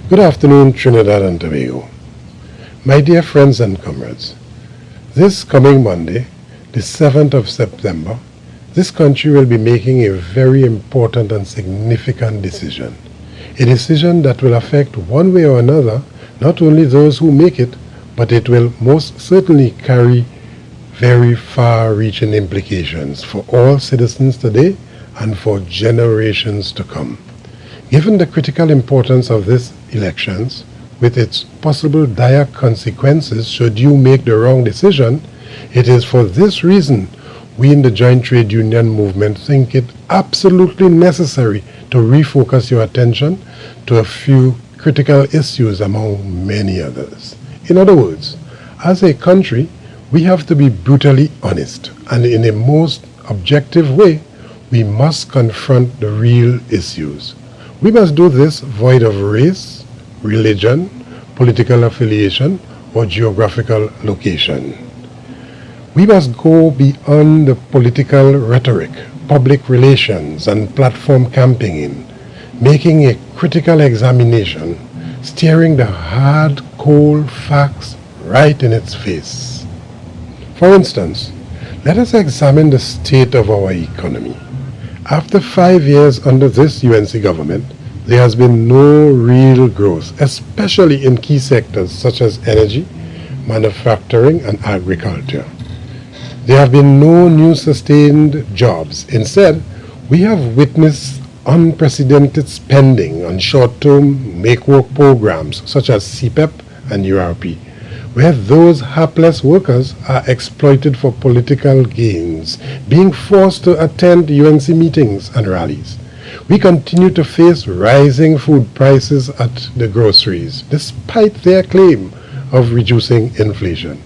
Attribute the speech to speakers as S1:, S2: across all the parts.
S1: Good afternoon, Trinidad and Tobago. My dear friends and comrades, this coming Monday, the 7th of September, this country will be making a very important and significant decision. A decision that will affect one way or another not only those who make it, but it will most certainly carry very far-reaching implications for all citizens today and for generations to come. Given the critical importance of these elections, with its possible dire consequences should you make the wrong decision, it is for this reason we in the Joint Trade Union movement think it absolutely necessary to refocus your attention to a few critical issues among many others. In other words, as a country, we have to be brutally honest, and in a most objective way, we must confront the real issues. We must do this void of race, religion, political affiliation, or geographical location. We must go beyond the political rhetoric, public relations, and platform campaigning, making a critical examination, staring the hard, cold facts right in its face. For instance, let us examine the state of our economy. After 5 years under this UNC government, there has been no real growth, especially in key sectors such as energy, manufacturing, and agriculture. There have been no new sustained jobs. Instead, we have witnessed unprecedented spending on short-term make-work programs such as CPEP and URP, where those hapless workers are exploited for political gains, being forced to attend UNC meetings and rallies. We continue to face rising food prices at the groceries, despite their claim of reducing inflation.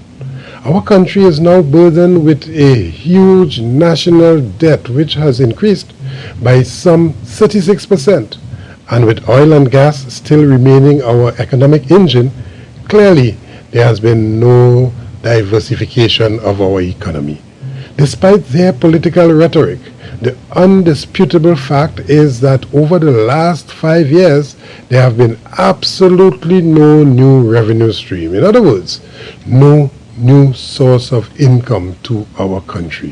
S1: Our country is now burdened with a huge national debt which has increased by some 36%, and with oil and gas still remaining our economic engine, clearly there has been no diversification of our economy. Despite their political rhetoric, the undisputable fact is that over the last 5 years, there have been absolutely no new revenue stream. In other words, no new source of income to our country.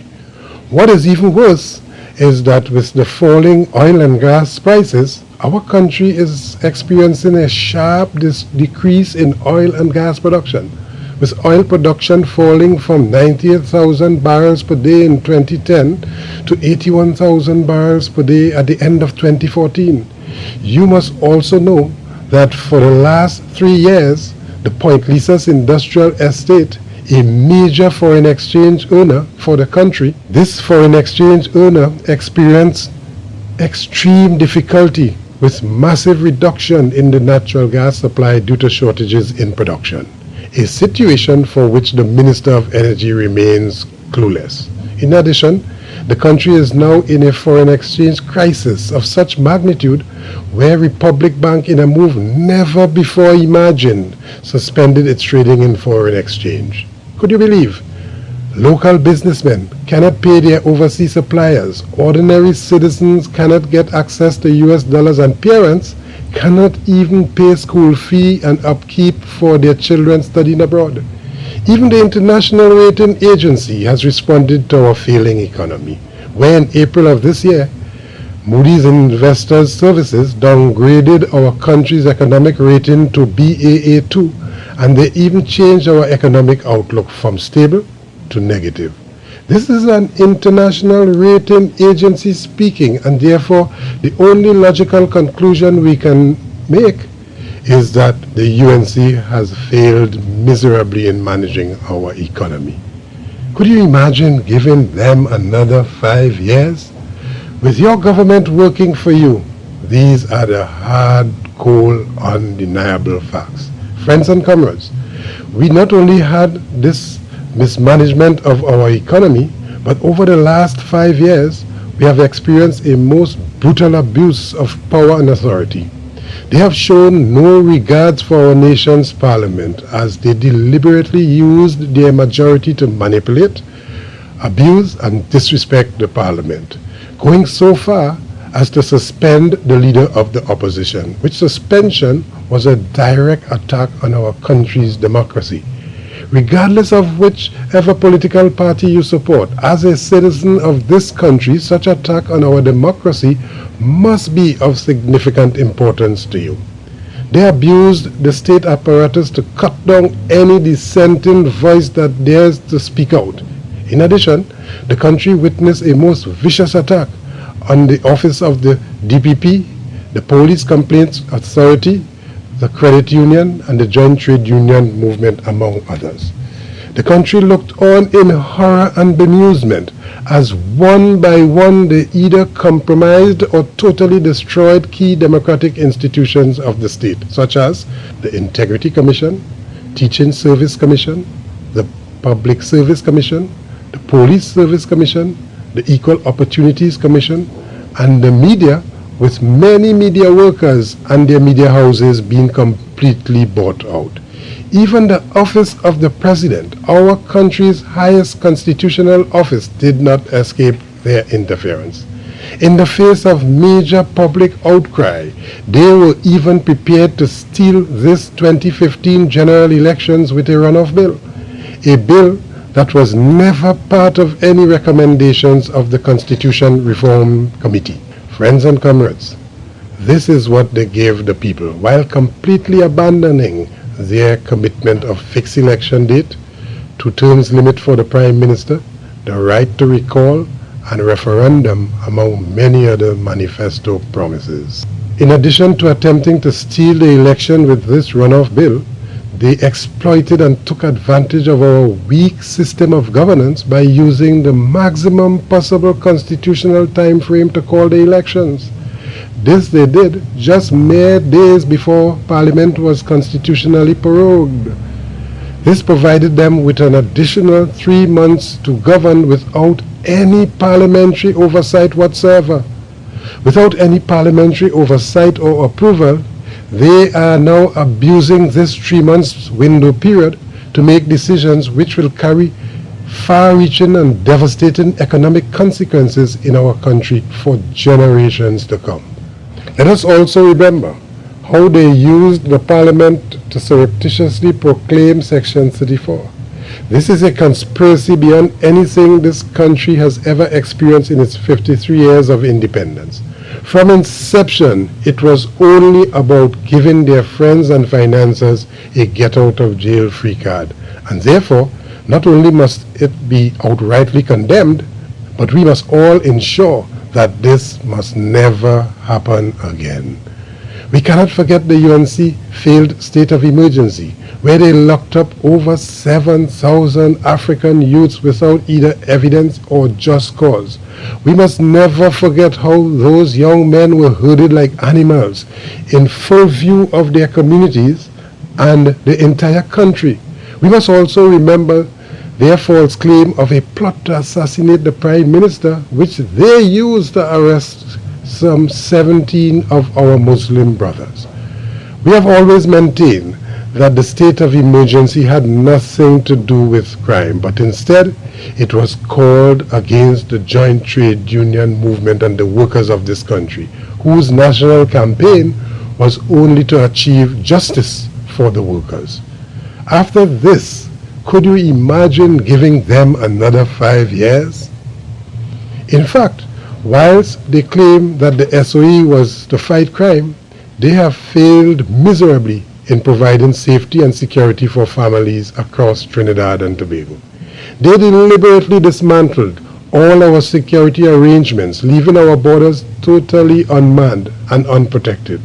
S1: What is even worse is that with the falling oil and gas prices, our country is experiencing a sharp decrease in oil and gas production, with oil production falling from 98,000 barrels per day in 2010 to 81,000 barrels per day at the end of 2014. You must also know that for the last 3 years, the Point Lisas Industrial Estate, a major foreign exchange earner for the country, this foreign exchange earner experienced extreme difficulty with massive reduction in the natural gas supply due to shortages in production, a situation for which the Minister of Energy remains clueless. In addition, the country is now in a foreign exchange crisis of such magnitude where Republic Bank, in a move never before imagined, suspended its trading in foreign exchange. Could you believe? Local businessmen cannot pay their overseas suppliers, ordinary citizens cannot get access to US dollars, and parents cannot even pay school fee and upkeep for their children studying abroad. Even the International Rating Agency has responded to our failing economy, where in April of this year, Moody's Investors Services downgraded our country's economic rating to Baa2, and they even changed our economic outlook from stable to negative. This is an international rating agency speaking, and therefore the only logical conclusion we can make is that the UNC has failed miserably in managing our economy. Could you imagine giving them another 5 years? With your government working for you, these are the hard, cold, undeniable facts. Friends and comrades, we not only had this mismanagement of our economy, but over the last 5 years, we have experienced a most brutal abuse of power and authority. They have shown no regards for our nation's parliament, as they deliberately used their majority to manipulate, abuse, and disrespect the parliament, going so far as to suspend the leader of the opposition, which suspension was a direct attack on our country's democracy. Regardless of whichever political party you support, as a citizen of this country, such attack on our democracy must be of significant importance to you. They abused the state apparatus to cut down any dissenting voice that dares to speak out. In addition, the country witnessed a most vicious attack on the office of the DPP, the Police Complaints Authority, the Credit Union, and the Joint Trade Union movement, among others. The country looked on in horror and bemusement as one by one they either compromised or totally destroyed key democratic institutions of the state, such as the Integrity Commission, Teaching Service Commission, the Public Service Commission, the Police Service Commission, the Equal Opportunities Commission, and the media, with many media workers and their media houses being completely bought out. Even the office of the president, our country's highest constitutional office, did not escape their interference. In the face of major public outcry, they were even prepared to steal this 2015 general elections with a runoff bill, a bill that was never part of any recommendations of the Constitution Reform Committee. Friends and comrades, this is what they gave the people, while completely abandoning their commitment of fixed election date, 2 terms limit for the Prime Minister, the right to recall, and referendum, among many other manifesto promises. In addition to attempting to steal the election with this runoff bill, they exploited and took advantage of our weak system of governance by using the maximum possible constitutional time frame to call the elections. This they did just mere days before Parliament was constitutionally prorogued. This provided them with an additional 3 months to govern without any parliamentary oversight whatsoever. Without any parliamentary oversight or approval, they are now abusing this 3 months window period to make decisions which will carry far-reaching and devastating economic consequences in our country for generations to come. Let us also remember how they used the Parliament to surreptitiously proclaim Section 34. This is a conspiracy beyond anything this country has ever experienced in its 53 years of independence. From inception, it was only about giving their friends and financiers a get-out-of-jail-free card, and therefore, not only must it be outrightly condemned, but we must all ensure that this must never happen again. We cannot forget the UNC failed state of emergency, where they locked up over 7,000 African youths without either evidence or just cause. We must never forget how those young men were herded like animals in full view of their communities and the entire country. We must also remember their false claim of a plot to assassinate the Prime Minister, which they used to arrest some 17 of our Muslim brothers. We have always maintained that the state of emergency had nothing to do with crime, but instead it was called against the Joint Trade Union movement and the workers of this country, whose national campaign was only to achieve justice for the workers. After this, could you imagine giving them another 5 years? In fact, whilst they claim that the SOE was to fight crime, they have failed miserably in providing safety and security for families across Trinidad and Tobago. They deliberately dismantled all our security arrangements, leaving our borders totally unmanned and unprotected,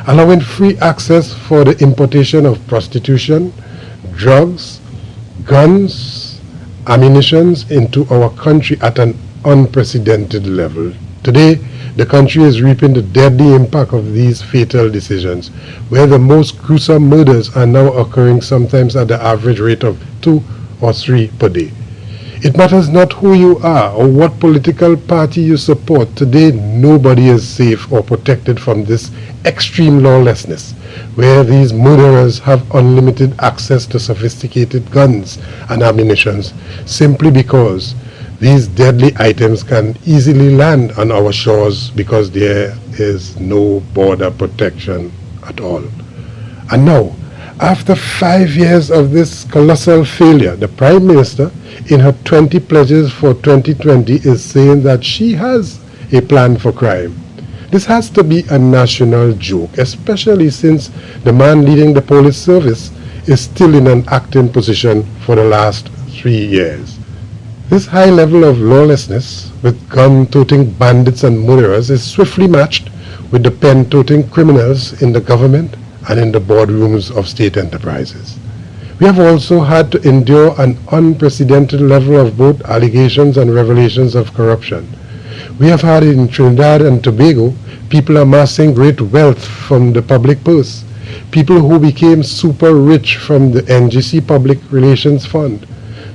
S1: allowing free access for the importation of prostitution, drugs, guns, ammunition into our country at an unprecedented level. Today, the country is reaping the deadly impact of these fatal decisions, where the most gruesome murders are now occurring sometimes at the average rate of 2 or 3 per day. It matters not who you are or what political party you support. Today, nobody is safe or protected from this extreme lawlessness, where these murderers have unlimited access to sophisticated guns and ammunition simply because These deadly items can easily land on our shores because there is no border protection at all. And now, after 5 years of this colossal failure, the Prime Minister, in her 20 pledges for 2020, is saying that she has a plan for crime. This has to be a national joke, especially since the man leading the police service is still in an acting position for the last 3 years. This high level of lawlessness with gun-toting bandits and murderers is swiftly matched with the pen-toting criminals in the government and in the boardrooms of state enterprises. We have also had to endure an unprecedented level of both allegations and revelations of corruption. We have had in Trinidad and Tobago people amassing great wealth from the public purse, people who became super rich from the NGC Public Relations Fund,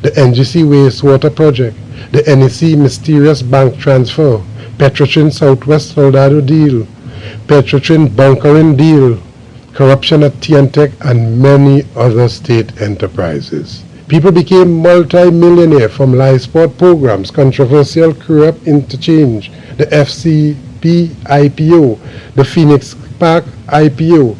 S1: the NGC Wastewater Project, the NEC Mysterious Bank Transfer, Petrotrin Southwest Soldado Deal, Petrotrin Bunkering Deal, corruption at TNTech, and many other state enterprises. People became multi-millionaire from live sport programs, controversial corrupt interchange, the FCP IPO, the Phoenix Park IPO,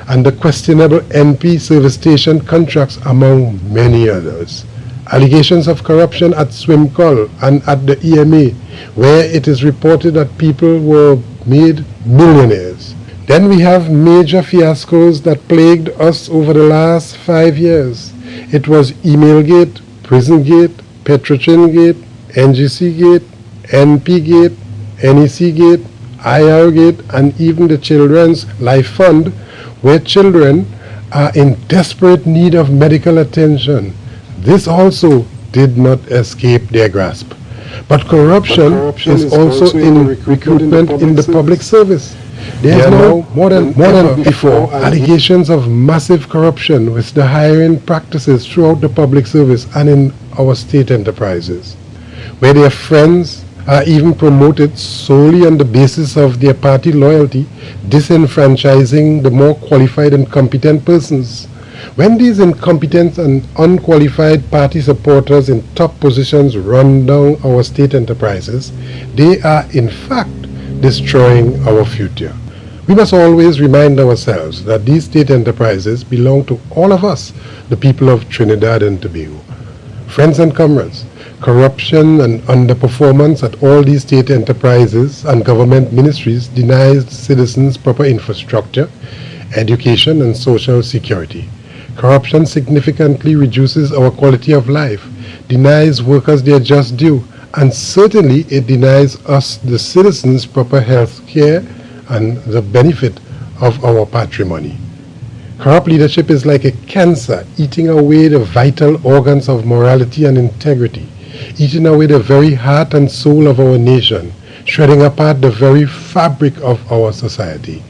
S1: and the questionable NP service station contracts, among many others. Allegations of corruption at Swimcol and at the EMA, where it is reported that people were made millionaires. Then we have major fiascos that plagued us over the last 5 years. It was Emailgate, PrisonGate, Petrotrin-gate, NGC-gate, NP-gate, NEC-gate, IR-gate, and even the Children's Life Fund, where children are in desperate need of medical attention. This also did not escape their grasp. But corruption is also in recruitment in the public service. There are now more than before allegations of massive corruption with the hiring practices throughout the public service and in our state enterprises, where their friends are even promoted solely on the basis of their party loyalty, disenfranchising the more qualified and competent persons. When these incompetent and unqualified party supporters in top positions run down our state enterprises, they are in fact destroying our future. We must always remind ourselves that these state enterprises belong to all of us, the people of Trinidad and Tobago. Friends and comrades, corruption and underperformance at all these state enterprises and government ministries denies citizens proper infrastructure, education, and social security. Corruption significantly reduces our quality of life, denies workers their just due, and certainly it denies us, the citizens, proper health care and the benefit of our patrimony. Corrupt leadership is like a cancer eating away the vital organs of morality and integrity, eating away the very heart and soul of our nation, shredding apart the very fabric of our society.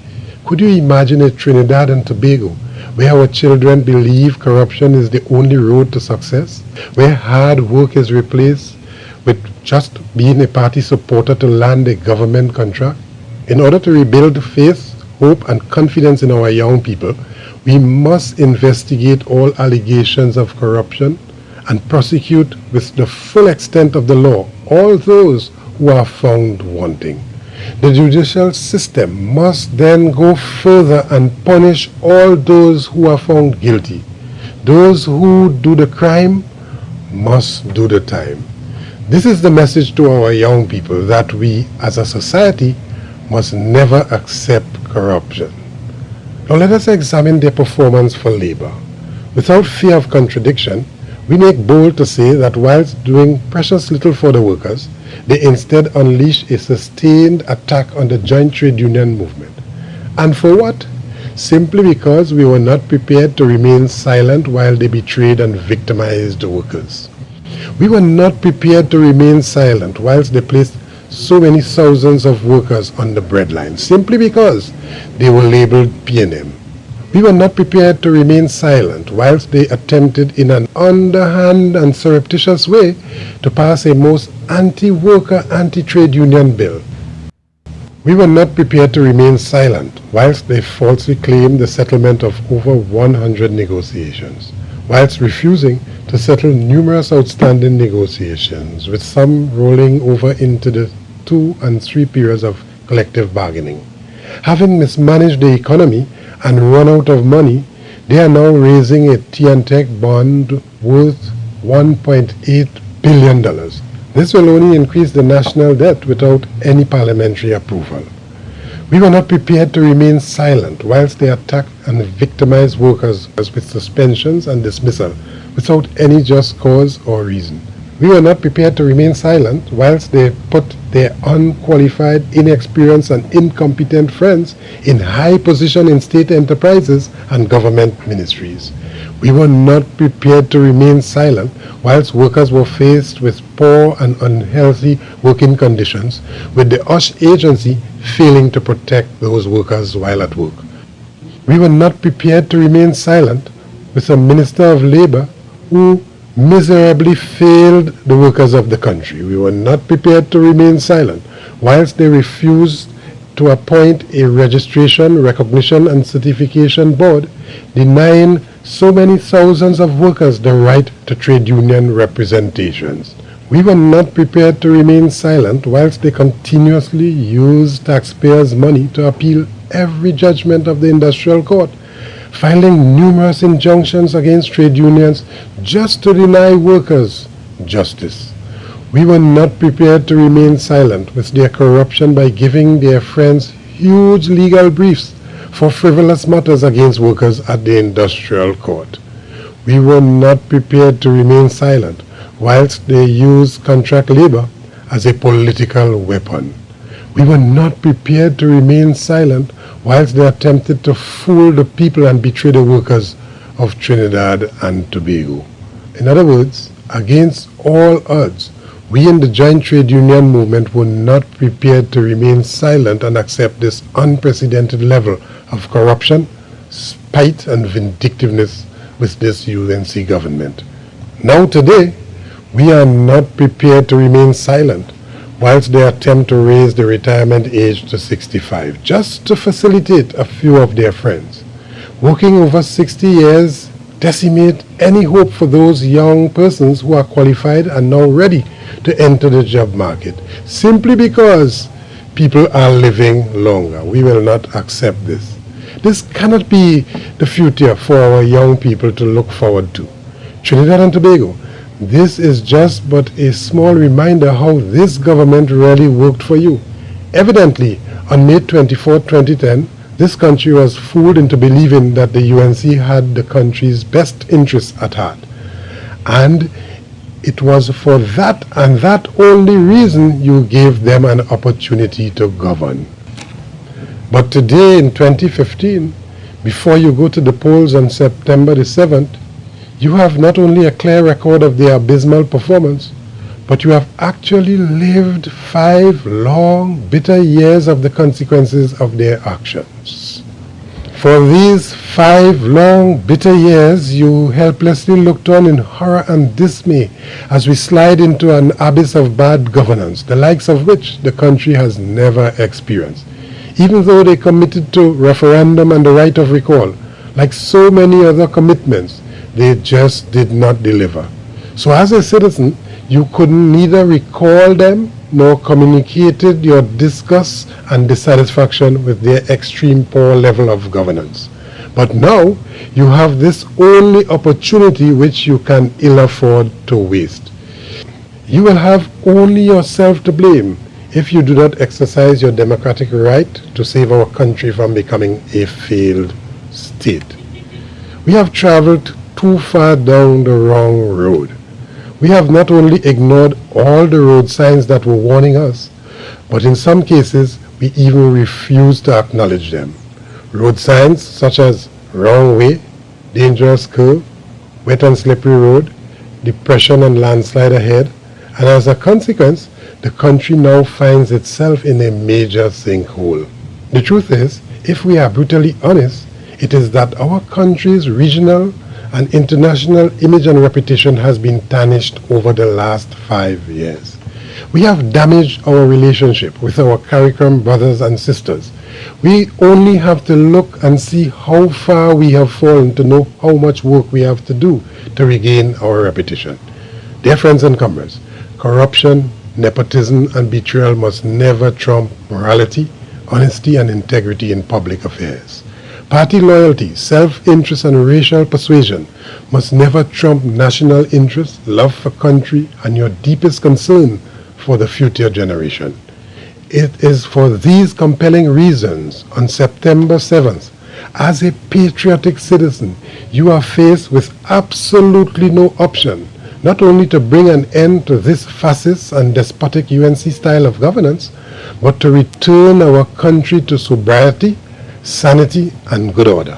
S1: Could you imagine a Trinidad and Tobago where our children believe corruption is the only road to success, where hard work is replaced with just being a party supporter to land a government contract? In order to rebuild faith, hope, and confidence in our young people, we must investigate all allegations of corruption and prosecute with the full extent of the law all those who are found wanting. The judicial system must then go further and punish all those who are found guilty. Those who do the crime must do the time. This is the message to our young people, that we as a society must never accept corruption. Now let us examine their performance for labor. Without fear of contradiction, we make bold to say that whilst doing precious little for the workers, they instead unleash a sustained attack on the joint trade union movement. And for what? Simply because we were not prepared to remain silent while they betrayed and victimized the workers. We were not prepared to remain silent whilst they placed so many thousands of workers on the breadline, simply because they were labeled P&M. We were not prepared to remain silent whilst they attempted in an underhand and surreptitious way to pass a most anti-worker, anti-trade union bill. We were not prepared to remain silent whilst they falsely claimed the settlement of over 100 negotiations. whilst refusing to settle numerous outstanding negotiations, with some rolling over into the 2 and 3 periods of collective bargaining. Having mismanaged the economy and run out of money, they are now raising a T&Tech bond worth $1.8 billion. This will only increase the national debt without any parliamentary approval. We were not prepared to remain silent whilst they attack and victimize workers with suspensions and dismissal without any just cause or reason. We were not prepared to remain silent whilst they put their unqualified, inexperienced and incompetent friends in high position in state enterprises and government ministries. We were not prepared to remain silent whilst workers were faced with poor and unhealthy working conditions, with the USH agency failing to protect those workers while at work. We were not prepared to remain silent with a Minister of Labour who miserably failed the workers of the country. We were not prepared to remain silent whilst they refused to appoint a registration, recognition and certification board, denying so many thousands of workers the right to trade union representations. We were not prepared to remain silent whilst they continuously used taxpayers' money to appeal every judgment of the industrial court, filing numerous injunctions against trade unions just to deny workers justice. We were not prepared to remain silent with their corruption by giving their friends huge legal briefs for frivolous matters against workers at the industrial court. We were not prepared to remain silent whilst they used contract labor as a political weapon. We were not prepared to remain silent whilst they attempted to fool the people and betray the workers of Trinidad and Tobago. In other words, against all odds, we in the joint trade union movement were not prepared to remain silent and accept this unprecedented level of corruption, spite and vindictiveness with this UNC government. Now today, we are not prepared to remain silent whilst they attempt to raise the retirement age to 65, just to facilitate a few of their friends. Working over 60 years decimate any hope for those young persons who are qualified and now ready to enter the job market, simply because people are living longer. We will not accept this. This cannot be the future for our young people to look forward to. Trinidad and Tobago, this is just but a small reminder how this government really worked for you. Evidently, on May 24, 2010, this country was fooled into believing that the UNC had the country's best interests at heart. And it was for that and that only reason you gave them an opportunity to govern. But today in 2015, before you go to the polls on September the 7th, you have not only a clear record of their abysmal performance, but you have actually lived 5 long, bitter years of the consequences of their actions. For these 5 long, bitter years, you helplessly looked on in horror and dismay as we slide into an abyss of bad governance, the likes of which the country has never experienced. Even though they committed to referendum and the right of recall, like so many other commitments, they just did not deliver. So as a citizen, you could neither recall them nor communicated your disgust and dissatisfaction with their extreme poor level of governance. But now, you have this only opportunity which you can ill afford to waste. You will have only yourself to blame if you do not exercise your democratic right to save our country from becoming a failed state. We have traveled too far down the wrong road. We have not only ignored all the road signs that were warning us, but in some cases, we even refused to acknowledge them. Road signs such as wrong way, dangerous curve, wet and slippery road, depression and landslide ahead, and as a consequence, the country now finds itself in a major sinkhole. The truth is, if we are brutally honest, it is that our country's regional and international image and reputation has been tarnished over the last 5 years. We have damaged our relationship with our CARICOM brothers and sisters. We only have to look and see how far we have fallen to know how much work we have to do to regain our reputation. Dear friends and comrades, corruption, nepotism, and betrayal must never trump morality, honesty, and integrity in public affairs. Party loyalty, self-interest, and racial persuasion must never trump national interest, love for country, and your deepest concern for the future generation. It is for these compelling reasons on September 7th, as a patriotic citizen, you are faced with absolutely no option, not only to bring an end to this fascist and despotic UNC style of governance, but to return our country to sobriety, sanity, and good order.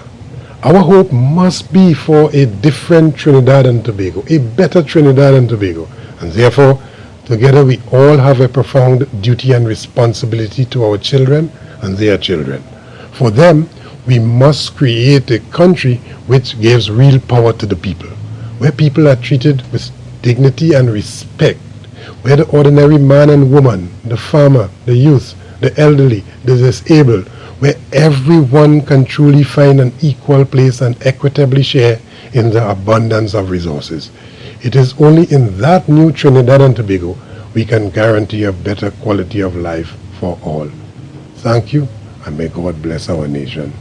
S1: Our hope must be for a different Trinidad and Tobago, a better Trinidad and Tobago, and therefore, together we all have a profound duty and responsibility to our children and their children. For them, we must create a country which gives real power to the people, where people are treated with dignity and respect, where the ordinary man and woman, the farmer, the youth, the elderly, the disabled, where everyone can truly find an equal place and equitably share in the abundance of resources. It is only in that new Trinidad and Tobago we can guarantee a better quality of life for all. Thank you, and may God bless our nation.